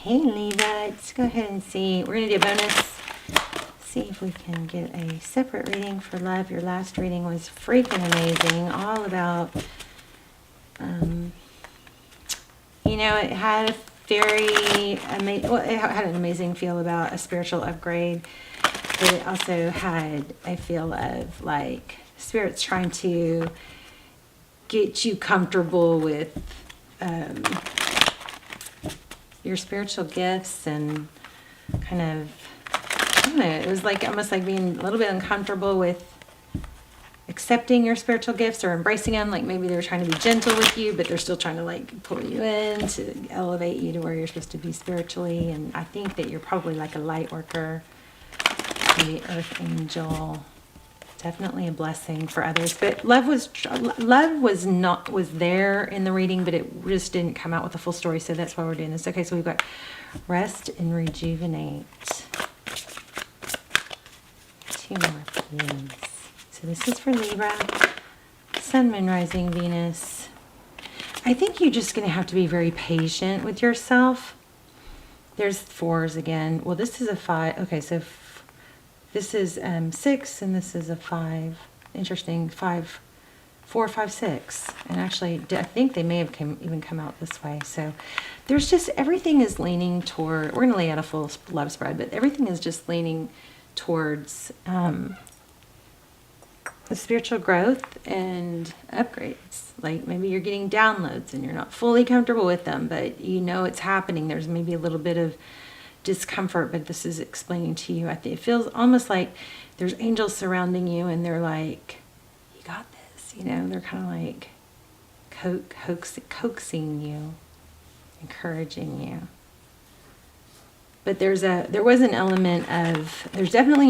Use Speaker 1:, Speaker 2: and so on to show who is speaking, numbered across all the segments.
Speaker 1: Hey Libra, let's go ahead and see. We're going to do a bonus. See if we can get a separate reading for love. Your last reading was freaking amazing. All about, you know, it had a very amazing, well, it had an amazing feel about a spiritual upgrade, but it also had a feel of like Spirit's trying to get you comfortable with your spiritual gifts and kind of, I don't know, it was like almost like being a little bit uncomfortable with accepting your spiritual gifts or embracing them. Like maybe they're trying to be gentle with you, but they're still trying to like pull you in to elevate you to where you're supposed to be spiritually. And I think that you're probably like a light worker, the earth angel. Definitely a blessing for others, but love was there in the reading, but it just didn't come out with the full story. So that's why we're doing this. Okay, so we've got rest and rejuvenate. 2 more, please. So this is for Libra, Sun, Moon, Rising, Venus. I think you're just going to have to be very patient with yourself. There's 4s again. Well, this is a 5. Okay, so this is 6 and this is a 5. Interesting. 5, 4, 5, 6. And actually, I think they may have even come out this way. So there's just, everything is leaning toward, we're going to lay out a full love spread, but everything is just leaning towards the spiritual growth and upgrades. Like maybe you're getting downloads and you're not fully comfortable with them, but you know it's happening. There's maybe a little bit of discomfort, but this is explaining to you. I think it feels almost like there's angels surrounding you and they're like, you got this, you know, they're kind of like coaxing you, encouraging you. But there's definitely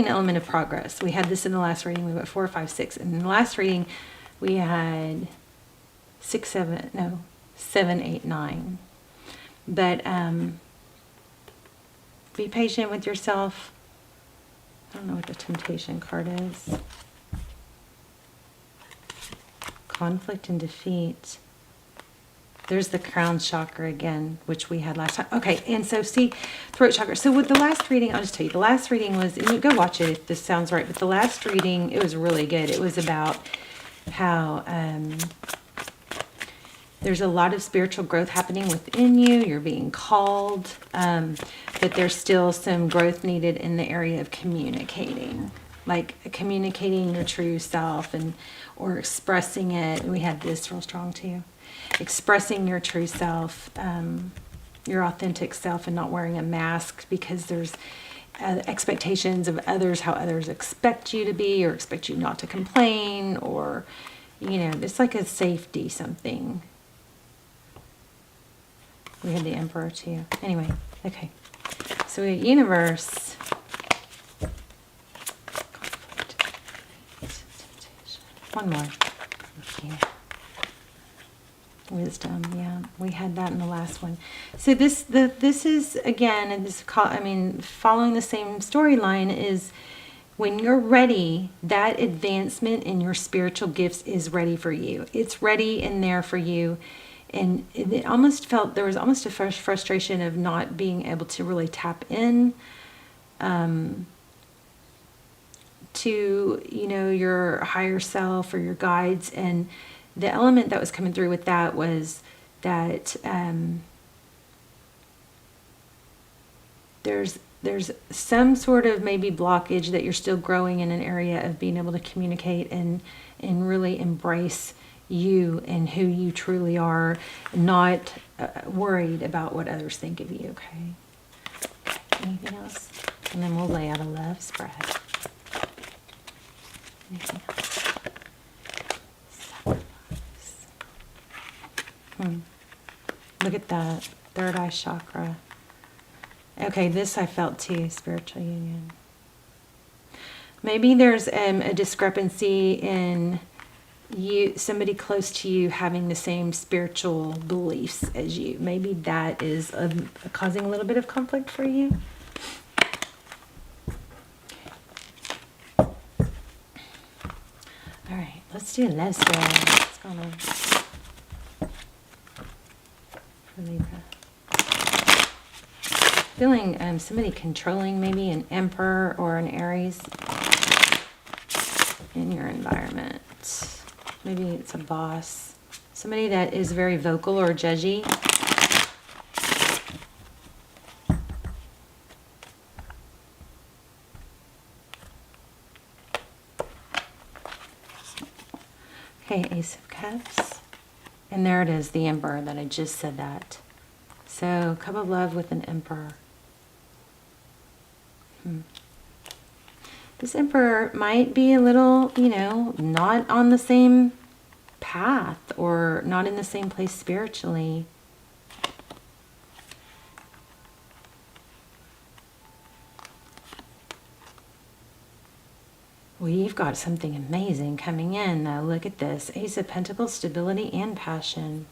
Speaker 1: an element of progress. We had this in the last reading. We went 4, 5, 6. And in the last reading, we had 7, 8, 9. But be patient with yourself. I don't know what the temptation card is. Conflict and defeat. There's the crown chakra again, which we had last time. Okay, and so see, throat chakra. So with the last reading, I'll just tell you, the last reading was, and you go watch it if this sounds right, but the last reading, it was really good. It was about how there's a lot of spiritual growth happening within you. You're being called, but there's still some growth needed in the area of communicating. Like communicating your true self or expressing it. We had this real strong too. Expressing your true self, your authentic self, and not wearing a mask because there's expectations of others, how others expect you to be or expect you not to complain, or, you know, it's like a safety something. We had the Emperor too. Anyway, okay. So we have universe. One more. Okay. Wisdom, yeah, we had that in the last one. So this is again, and this following the same storyline is when you're ready, that advancement in your spiritual gifts is ready for you. It's ready in there for you, and it almost felt there was almost a frustration of not being able to really tap in to, you know, your higher self or your guides. And the element that was coming through with that was that there's some sort of maybe blockage that you're still growing in an area of being able to communicate and really embrace you and who you truly are, not worried about what others think of you. Okay. Anything else? And then we'll lay out a love spread. Anything else? Look at that third eye chakra. Okay, this I felt too, spiritual union. Maybe there's a discrepancy in somebody close to you having the same spiritual beliefs as you. Maybe that is causing a little bit of conflict for you. All right, let's do a love spread. What's going on? For Libra. feeling somebody controlling, maybe an Emperor or an Aries in your environment. Maybe it's a boss. Somebody that is very vocal or judgy. Okay, Ace of Cups. And there it is, the Emperor that I just said that. So, cup of love with an Emperor. This Emperor might be a little, you know, not on the same path or not in the same place spiritually. We've got something amazing coming in, though. Look at this. Ace of Pentacles, stability and passion.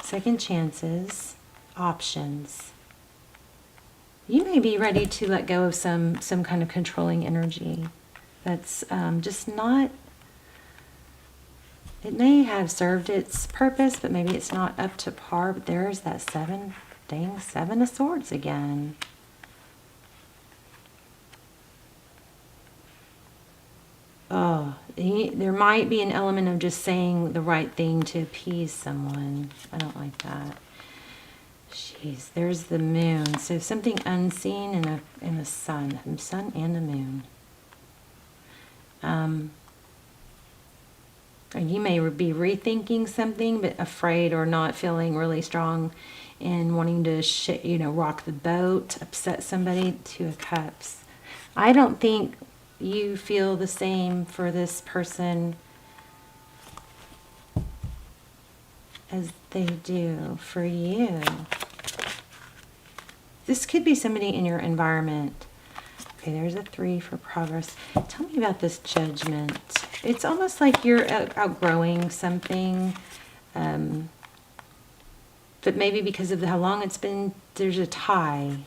Speaker 1: Second chances, options. You may be ready to let go of some kind of controlling energy that's just not, it may have served its purpose, but maybe it's not up to par. But there's that Seven of Swords again. Oh, there might be an element of just saying the right thing to appease someone. I don't like that. Jeez, there's the moon. So something unseen in the sun. The sun and the moon. You may be rethinking something, but afraid or not feeling really strong in wanting to, rock the boat, upset somebody. Two of Cups. I don't think you feel the same for this person as they do for you. This could be somebody in your environment. Okay, there's a 3 for progress. Tell me about this Judgment. It's almost like you're outgrowing something, but maybe because of how long it's been, there's a tie.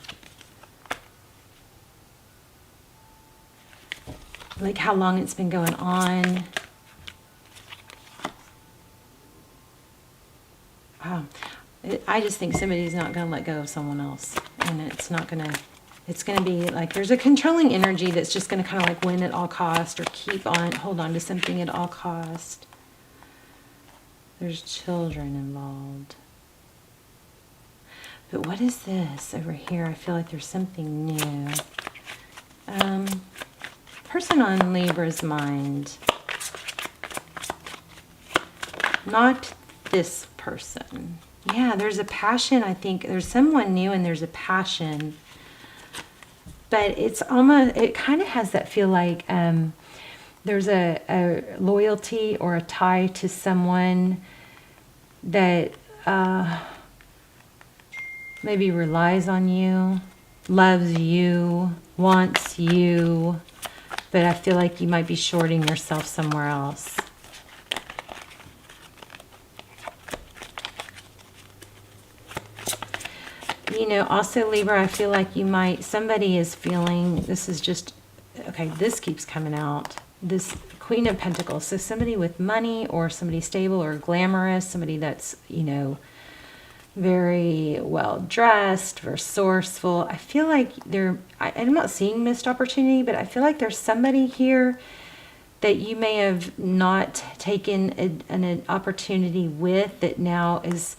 Speaker 1: Like how long it's been going on. Wow. I just think somebody's not going to let go of someone else. And it's going to be like there's a controlling energy that's just going to kind of like win at all cost or hold on to something at all cost. There's children involved. But what is this over here? I feel like there's something new. Person on Libra's mind. Not this person. Yeah, there's a passion, I think. There's someone new and there's a passion. But it's almost, it kind of has that feel like there's a loyalty or a tie to someone that maybe relies on you, loves you, wants you. But I feel like you might be shorting yourself somewhere else. Also Libra, I feel like somebody is feeling, this is just, okay, this keeps coming out. This Queen of Pentacles. So somebody with money or somebody stable or glamorous, somebody that's, very well dressed, resourceful. I feel like I'm not seeing missed opportunity, but I feel like there's somebody here that you may have not taken an opportunity with that now is,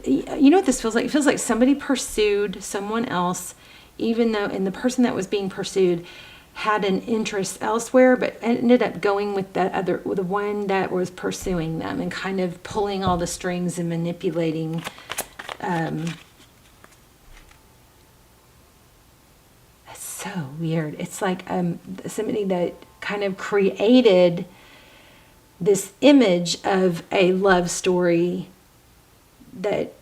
Speaker 1: you know what this feels like? It feels like somebody pursued someone else, even though, and the person that was being pursued had an interest elsewhere, but ended up going with the one that was pursuing them and kind of pulling all the strings and manipulating. It's so weird. It's like somebody that kind of created this image of a love story that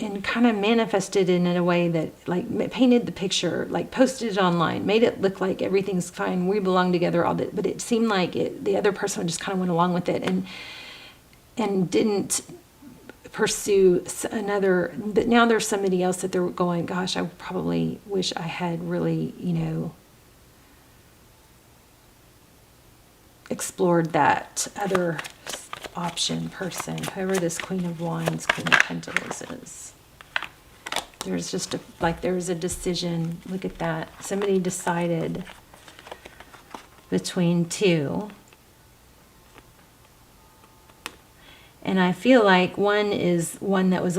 Speaker 1: and kind of manifested it in a way that like painted the picture, like posted it online, made it look like everything's fine, we belong together, all that, but it seemed like the other person just kind of went along with it and didn't pursue another. But now there's somebody else that they're going, gosh, I probably wish I had really, explored that other option person, whoever this Queen of Wands, Queen of Pentacles is. There's just there was a decision. Look at that. Somebody decided between two. And I feel like one that was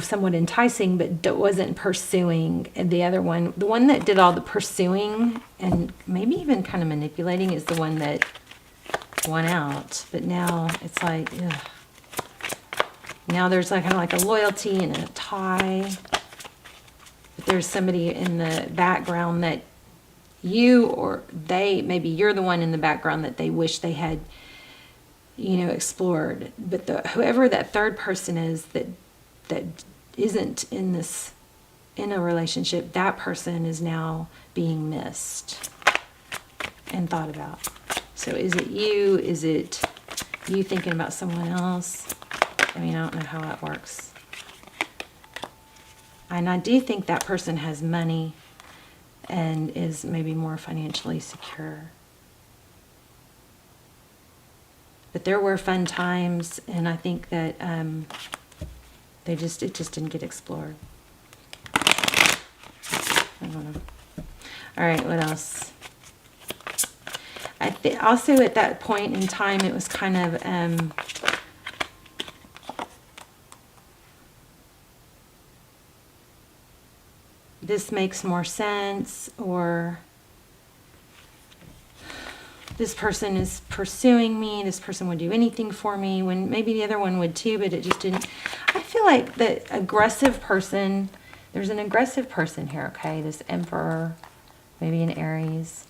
Speaker 1: somewhat enticing, but wasn't pursuing. And the other one, the one that did all the pursuing and maybe even kind of manipulating, is the one that won out. But now it's like, ugh. Now there's kind of like a loyalty and a tie. But there's somebody in the background that you or they, maybe you're the one in the background that they wish they had, explored. But whoever that third person is that isn't in a relationship, that person is now being missed and thought about. So is it you? Is it you thinking about someone else? I don't know how that works. And I do think that person has money and is maybe more financially secure. But there were fun times, and I think that it just didn't get explored. I don't know. All right, what else? I think also at that point in time, it was kind of this makes more sense, or this person is pursuing me, this person would do anything for me, when maybe the other one would too, but it just didn't. I feel like the aggressive person, there's an aggressive person here, okay? This Emperor, maybe an Aries.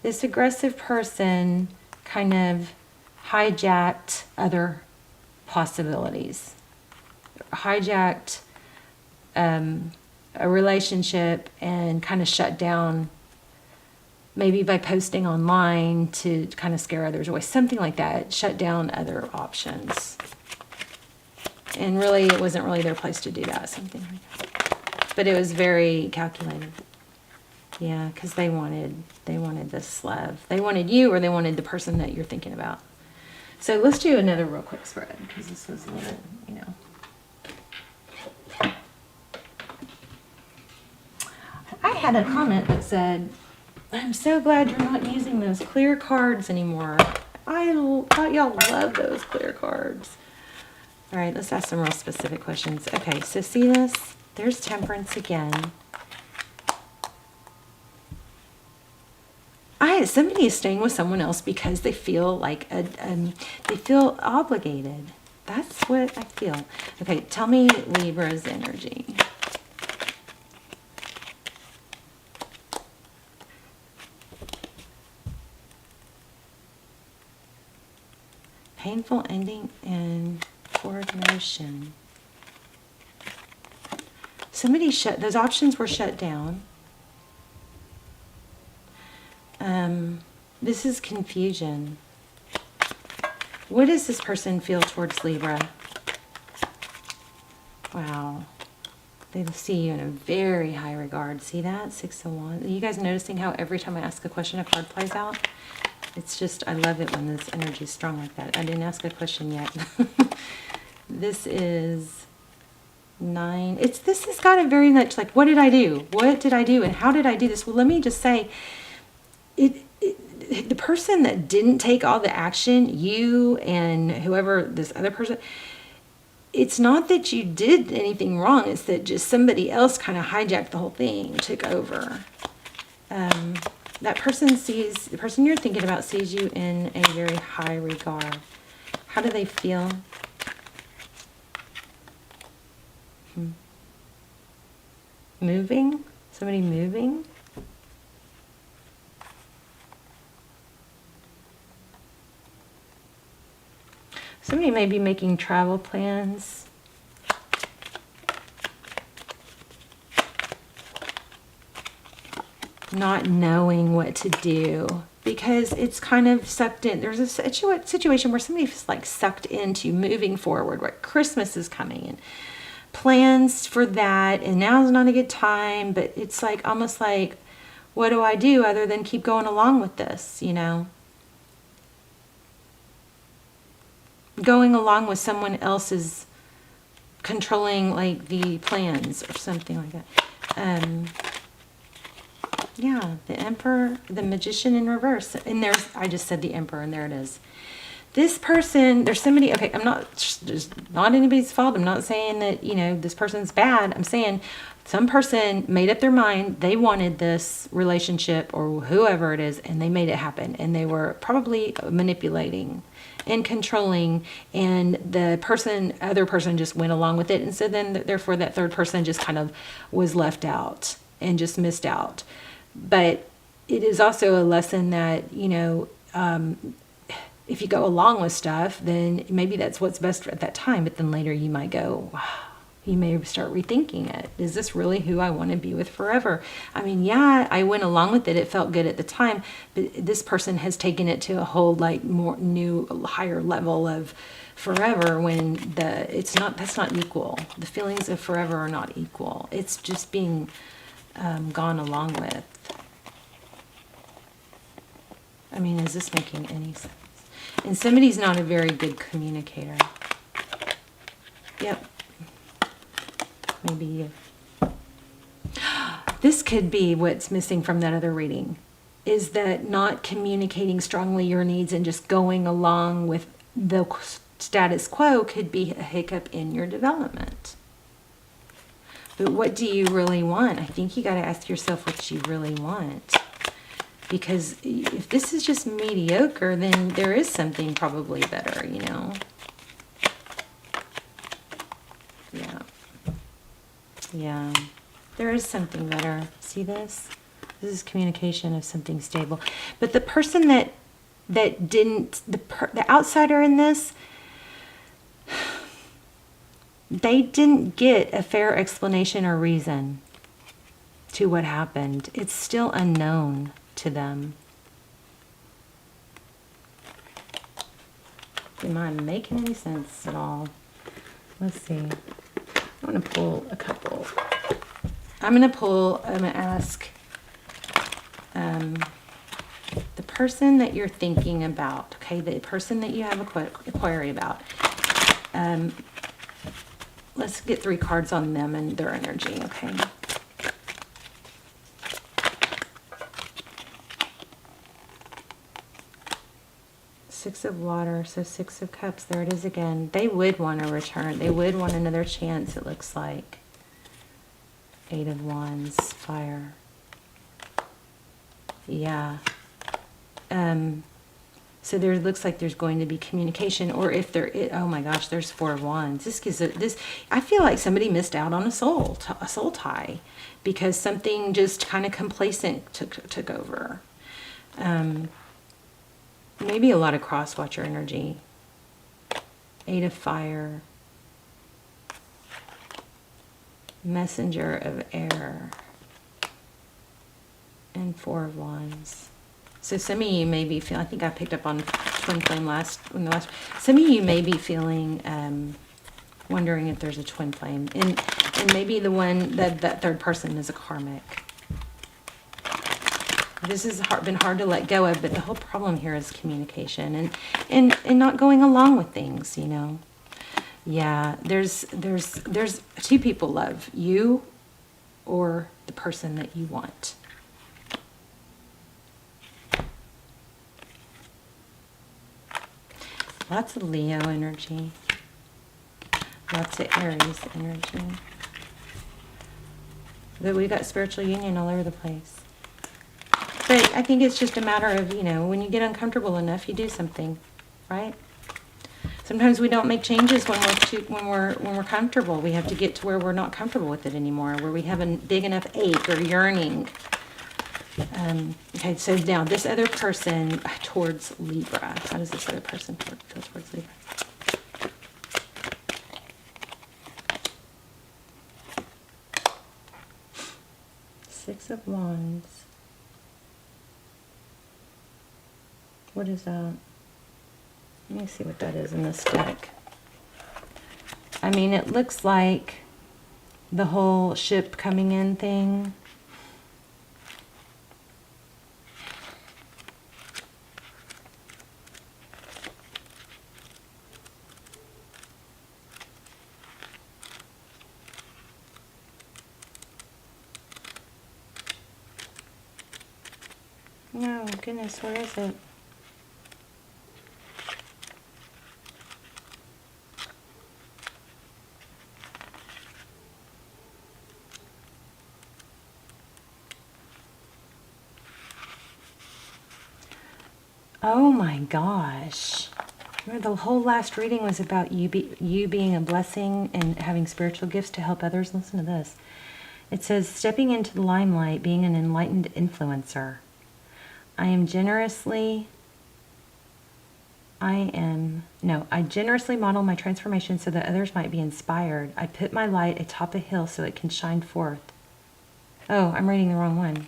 Speaker 1: This aggressive person kind of hijacked other possibilities. Hijacked a relationship and kind of shut down, maybe by posting online to kind of scare others away, something like that. Shut down other options. And really, it wasn't really their place to do that, something like that. But it was very calculated. Yeah, because they wanted this love. They wanted you, or they wanted the person that you're thinking about. So let's do another real quick spread, because this was a little, I had a comment that said, I'm so glad you're not using those clear cards anymore. I thought y'all loved those clear cards. All right, let's ask some real specific questions. Okay, so see this? There's Temperance again. Somebody is staying with someone else because they feel like they feel obligated. That's what I feel. Okay, tell me Libra's energy. Painful ending and forward motion. Somebody those options were shut down. This is confusion. What does this person feel towards Libra? Wow. They see you in a very high regard. See that? 6 of Wands. Are you guys noticing how every time I ask a question, a card plays out? It's just, I love it when this energy is strong like that. I didn't ask a question yet. This is 9. This has got a very much like, what did I do? What did I do? And how did I do this? Well, let me just say, the person that didn't take all the action, you and whoever this other person, it's not that you did anything wrong. It's that just somebody else kind of hijacked the whole thing, took over. That person the person you're thinking about sees you in a very high regard. How do they feel? Moving? Somebody moving? Somebody may be making travel plans. Not knowing what to do because it's kind of sucked in. There's a situation where somebody's like sucked into moving forward, right? Christmas is coming and plans for that, and now's not a good time, but it's like almost like, what do I do other than keep going along with this, going along with someone else's controlling like the plans or something like that. Yeah, the Emperor, the Magician in reverse. And there's, I just said the Emperor, and there it is. This person, there's somebody, okay, I'm not, there's not anybody's fault. I'm not saying that, you know, this person's bad. I'm saying some person made up their mind. They wanted this relationship or whoever it is, and they made it happen. And they were probably manipulating and controlling, and the other person just went along with it. And so then, therefore, that third person just kind of was left out and just missed out. But it is also a lesson that, you know, if you go along with stuff, then maybe that's what's best at that time. But then later you might go, wow, you may start rethinking it. Is this really who I want to be with forever? I mean, yeah, I went along with it. It felt good at the time. But this person has taken it to a whole like more new, higher level of forever when that's not equal. The feelings of forever are not equal. It's just being gone along with. I mean, is this making any sense? And somebody's not a very good communicator. Yep. Maybe you. This could be what's missing from that other reading, is that not communicating strongly your needs and just going along with the status quo could be a hiccup in your development. But what do you really want? I think you got to ask yourself what you really want. Because if this is just mediocre, then there is something probably better, you know? Yeah. Yeah. There is something better. See this? This is communication of something stable. But the person that didn't, the outsider in this, they didn't get a fair explanation or reason to what happened. It's still unknown to them. Am I making any sense at all? Let's see. I'm going to pull a couple. I'm going to ask the person that you're thinking about, okay, the person that you have a query about. Let's get 3 cards on them and their energy, okay? Six of water, so 6 of cups, there it is again. They would want a return. They would want another chance, it looks like. 8 of wands, fire. Yeah. So there looks like there's going to be communication, or if there is, oh my gosh, there's 4 of wands. This gives it this. I feel like somebody missed out on a soul tie, because something just kind of complacent took over. Maybe a lot of cross-watcher energy. 8 of fire. Messenger of air. And 4 of wands. So some of you may be feeling, I think I picked up on twin flame some of you may be feeling, wondering if there's a twin flame. And maybe the one, that third person is a karmic. This has been hard to let go of, but the whole problem here is communication and not going along with things, you know. Yeah, there's 2 people love, you or the person that you want. Lots of Leo energy. Lots of Aries energy. But we got spiritual union all over the place. But I think it's just a matter of, you know, when you get uncomfortable enough, you do something, right? Sometimes we don't make changes when we're comfortable. We have to get to where we're not comfortable with it anymore, where we have a big enough ache or yearning. Okay, so now this other person towards Libra. How does this other person feel towards Libra? Six of Wands. What is that? Let me see what that is in this deck. I mean, it looks like the whole ship coming in thing. No, goodness, where is it? Oh my gosh. The whole last reading was about you being a blessing and having spiritual gifts to help others. Listen to this. It says, stepping into the limelight, being an enlightened influencer. I generously model my transformation so that others might be inspired. I put my light atop a hill so it can shine forth. Oh, I'm reading the wrong one.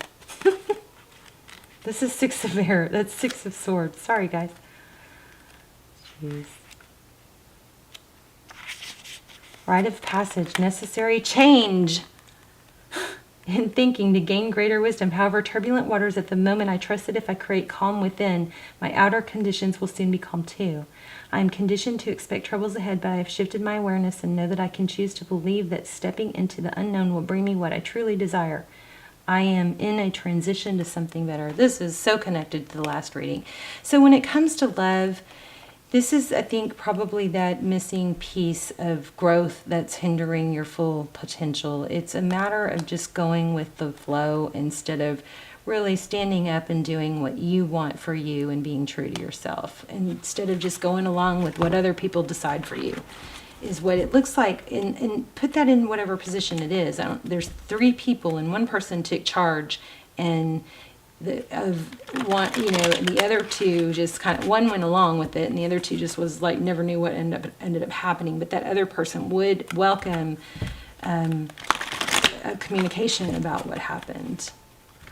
Speaker 1: This is Six of Air. That's Six of Swords. Sorry, guys. Jeez. Rite of passage. Necessary change in thinking to gain greater wisdom. However, turbulent waters at the moment, I trust that if I create calm within, my outer conditions will soon be calm too. I am conditioned to expect troubles ahead, but I have shifted my awareness and know that I can choose to believe that stepping into the unknown will bring me what I truly desire. I am in a transition to something better. This is so connected to the last reading. So when it comes to love, this is, I think, probably that missing piece of growth that's hindering your full potential. It's a matter of just going with the flow instead of really standing up and doing what you want for you and being true to yourself. And instead of just going along with what other people decide for you, is what it looks like. And put that in whatever position it is. There's 3 people and one person took charge, and the other 2 just kind of, one went along with it and the other 2 just was like, never knew what ended up happening. But that other person would welcome a communication about what happened,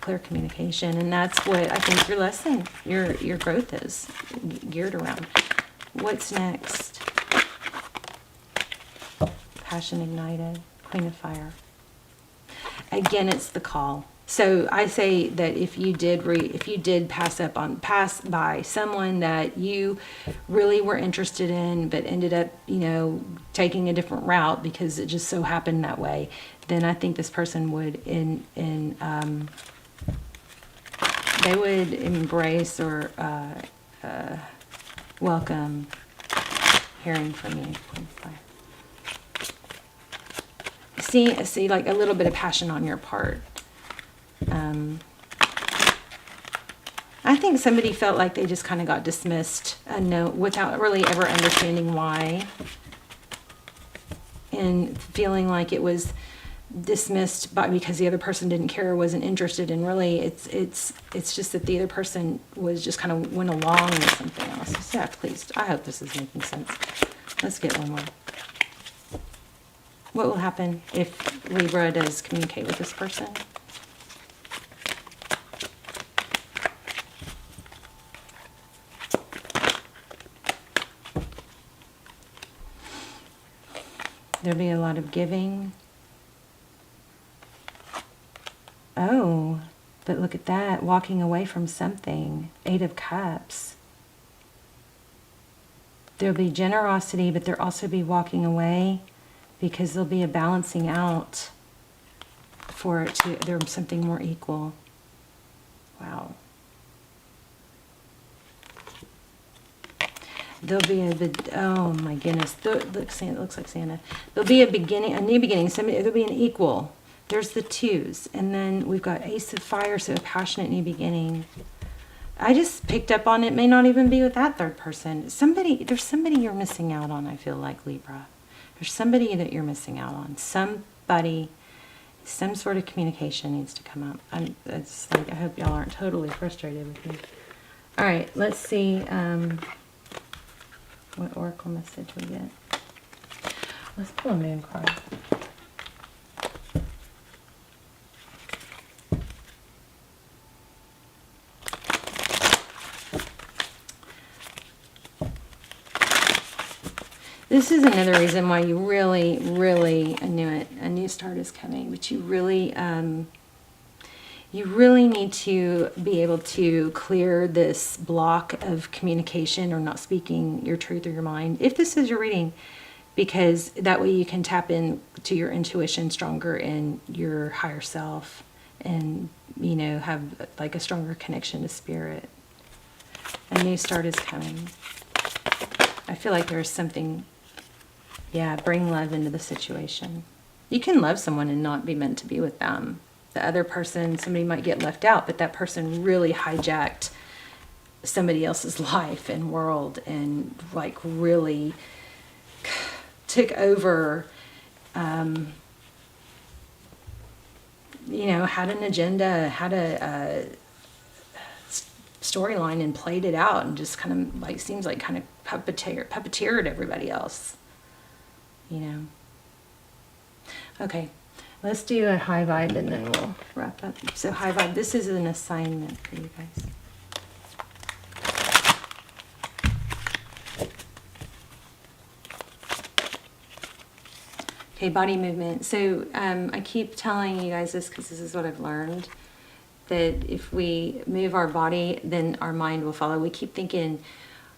Speaker 1: clear communication. And that's what I think your lesson, your growth is geared around. What's next? Passion ignited, Queen of Fire. Again, it's the call. So I say that if you did pass by someone that you really were interested in, but ended up, taking a different route because it just so happened that way, then I think this person would they would embrace or welcome hearing from you. Queen of Fire. See like a little bit of passion on your part. I think somebody felt like they just kind of got dismissed without really ever understanding why, and feeling like it was dismissed because the other person didn't care or wasn't interested. And really it's just that the other person was just kind of went along with something else. So yeah, please, I hope this is making sense. Let's get one more. What will happen if Libra does communicate with this person? There'll be a lot of giving. Oh, but look at that, walking away from something. 8 of Cups. There'll be generosity, but there'll also be walking away, because there'll be a balancing out for it to, there's something more equal. Wow. There'll be oh my goodness. It looks like Santa. There'll be a beginning, a new beginning. There'll be an equal. There's the 2s. And then we've got Ace of Fire, so a passionate new beginning. I just picked up on it. May not even be with that 3rd person. There's somebody you're missing out on, I feel like, Libra. There's somebody that you're missing out on. Somebody, some sort of communication needs to come up. I hope y'all aren't totally frustrated with me. All right, let's see what oracle message we get. Let's pull a moon card. This is another reason why you really, I knew it, a new start is coming, but you really need to be able to clear this block of communication or not speaking your truth or your mind, if this is your reading, because that way you can tap in to your intuition stronger and your higher self and, you know, have like a stronger connection to spirit. A new start is coming. I feel like there's something, yeah, bring love into the situation. You can love someone and not be meant to be with them. The other person, somebody might get left out, but that person really hijacked somebody else's life and world and like really took over, you know, had an agenda, had a storyline and played it out and just kind of like, seems like kind of puppeteered everybody else, you know. Okay, let's do a high vibe and then we'll wrap up. So high vibe, this is an assignment for you guys. Okay, body movement. So I keep telling you guys this because this is what I've learned, that if we move our body, then our mind will follow. We keep thinking,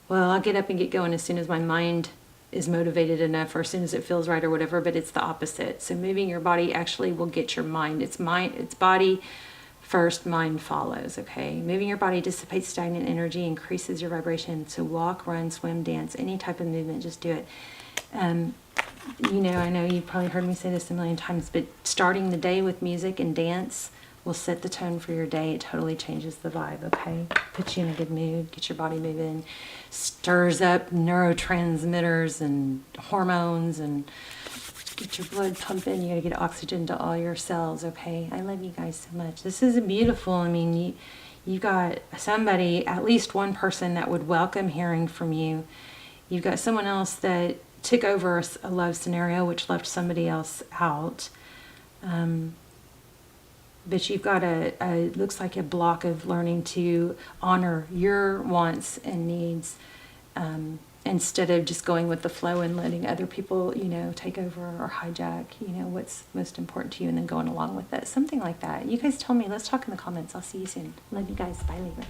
Speaker 1: well, I'll get up and get going as soon as my mind is motivated enough or as soon as it feels right or whatever, but it's the opposite. So moving your body actually will get your mind. It's body first, mind follows, okay? Moving your body dissipates stagnant energy, increases your vibration. So walk, run, swim, dance, any type of movement, just do it. You know, I know you've probably heard me say this a million times, but starting the day with music and dance will set the tone for your day. It totally changes the vibe, okay? Puts you in a good mood, gets your body moving, stirs up neurotransmitters and hormones and get your blood pumping. You gotta get oxygen to all your cells, okay? I love you guys so much. This is beautiful. I mean, you got somebody, at least one person that would welcome hearing from you. You've got someone else that took over a love scenario which left somebody else out. But you've got looks like a block of learning to honor your wants and needs, instead of just going with the flow and letting other people, you know, take over or hijack, you know, what's most important to you and then going along with it. Something like that. You guys tell me. Let's talk in the comments. I'll see you soon. Love you guys. Bye, Libra.